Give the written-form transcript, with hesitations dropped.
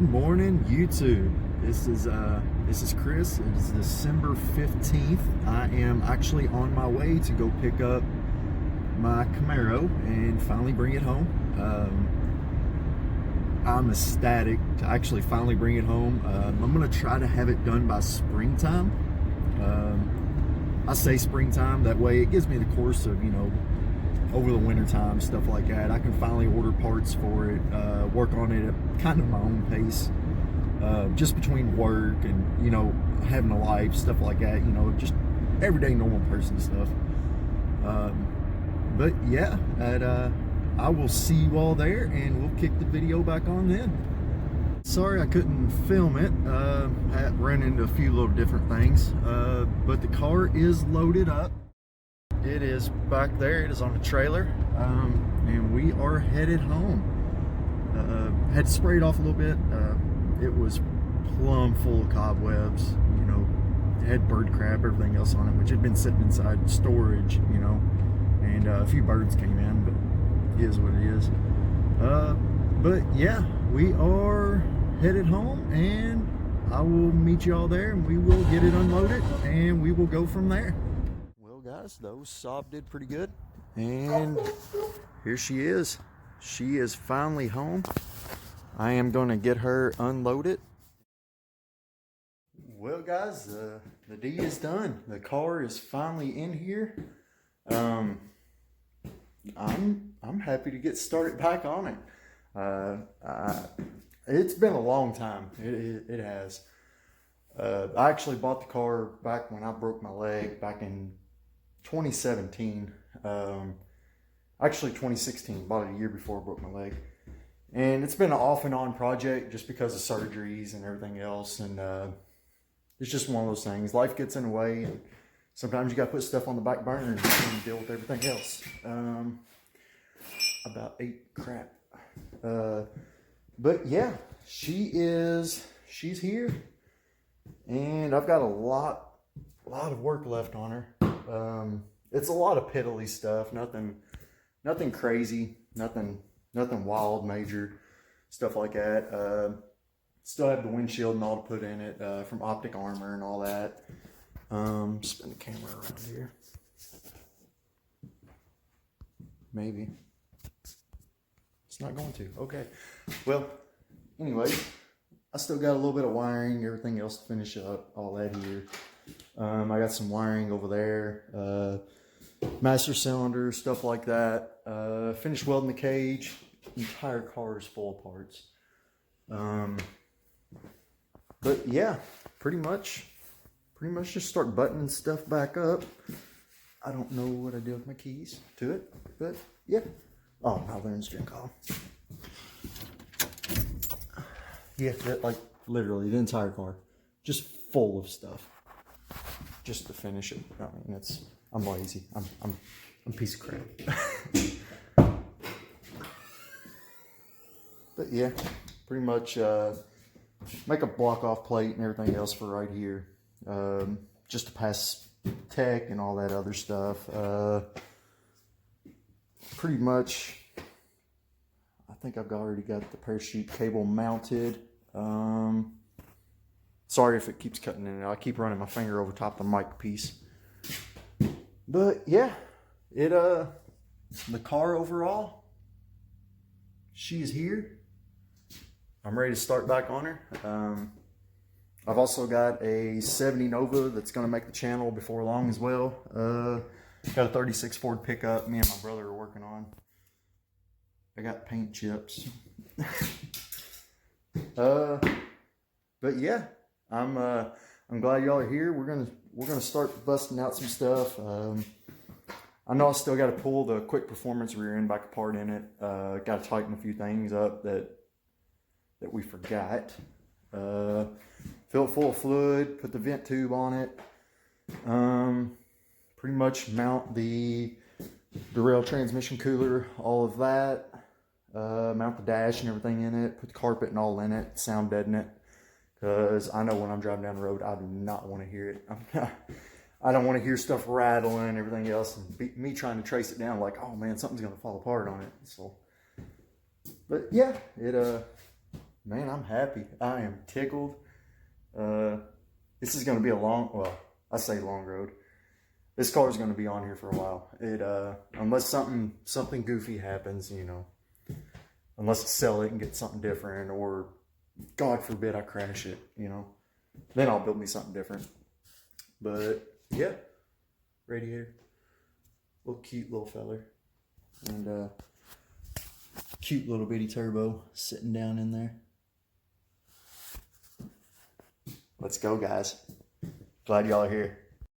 morning, YouTube. This is Chris. It is December 15th. I am actually on my way to go pick up my Camaro and finally bring it home. I'm ecstatic to actually finally bring it home. I'm gonna try to have it done by springtime. I say springtime, that way it gives me the course of, over the winter time, stuff like that. I can finally order parts for it, work on it at kind of my own pace, just between work and, having a life, stuff like that, just everyday normal person stuff. But yeah, I will see you all there and we'll kick the video back on then. Sorry I couldn't film it. I ran into a few little different things, but the car is loaded up. It is back there. It is on a trailer, and we are headed home. Had to spray it off a little bit. It was plumb full of cobwebs. It had bird crap, everything else on it, which had been sitting inside storage. And a few birds came in, but it is what it is. But yeah, we are headed home, and I will meet you all there, and we will get it unloaded, and we will go from there. Well, guys, those Saab did pretty good, and here she is. She is finally home. I am going to get her unloaded. Well, guys, the D is done. The car is finally in here. I'm happy to get started back on it. It's been a long time. It has. I actually bought the car back when I broke my leg back in 2017. Actually 2016. Bought it a year before I broke my leg. And it's been an off and on project just because of surgeries and everything else. And it's just one of those things. Life gets in the way, and sometimes you got to put stuff on the back burner and deal with everything else. About ate crap. But yeah, she's here, and I've got a lot of work left on her. It's a lot of piddly stuff, nothing crazy, nothing wild, major stuff like that. Still have the windshield and all to put in it, from Optic Armor and all that. Spin the camera around here. Maybe. It's not going to. Okay. Well, anyway, I still got a little bit of wiring, everything else to finish up, all that here. I got some wiring over there, master cylinder, stuff like that. Finished welding the cage. The entire car is full of parts. But yeah, pretty much just start buttoning stuff back up. I don't know what I did with my keys to it, but yeah. Oh, now they're in string call. Yeah, like literally the entire car, just full of stuff, just to finish it. I mean, I'm lazy. I'm a piece of crap. But yeah, pretty much make a block off plate and everything else for right here, just to pass tech and all that other stuff. Pretty much, I think I've already got the parachute cable mounted. Sorry if it keeps cutting in and out. I keep running my finger over top of the mic piece. But yeah, the car overall, she's here. I'm ready to start back on her. I've also got a 70 Nova that's going to make the channel before long as well. Got a 36 Ford pickup me and my brother are working on. I got paint chips. But yeah, I'm glad y'all are here. We're gonna start busting out some stuff. I know I still got to pull the quick performance rear end back apart in it. Got to tighten a few things up that we forgot. Fill it full of fluid, put the vent tube on it. Pretty much mount the rail transmission cooler, all of that. Mount the dash and everything in it. Put the carpet and all in it. Sound deaden it. Because I know when I'm driving down the road, I do not want to hear it. I don't want to hear stuff rattling and everything else. And me trying to trace it down like, oh man, something's going to fall apart on it. So, but yeah, man, I'm happy. I am tickled. This is going to be a long, well, I say long road. This car is going to be on here for a while. Unless something goofy happens, you know, unless I sell it and get something different, or God forbid I crash it, you know, then I'll build me something different. But yeah, radiator, little cute little feller, and cute little bitty turbo sitting down in there. Let's go, guys. Glad y'all are here.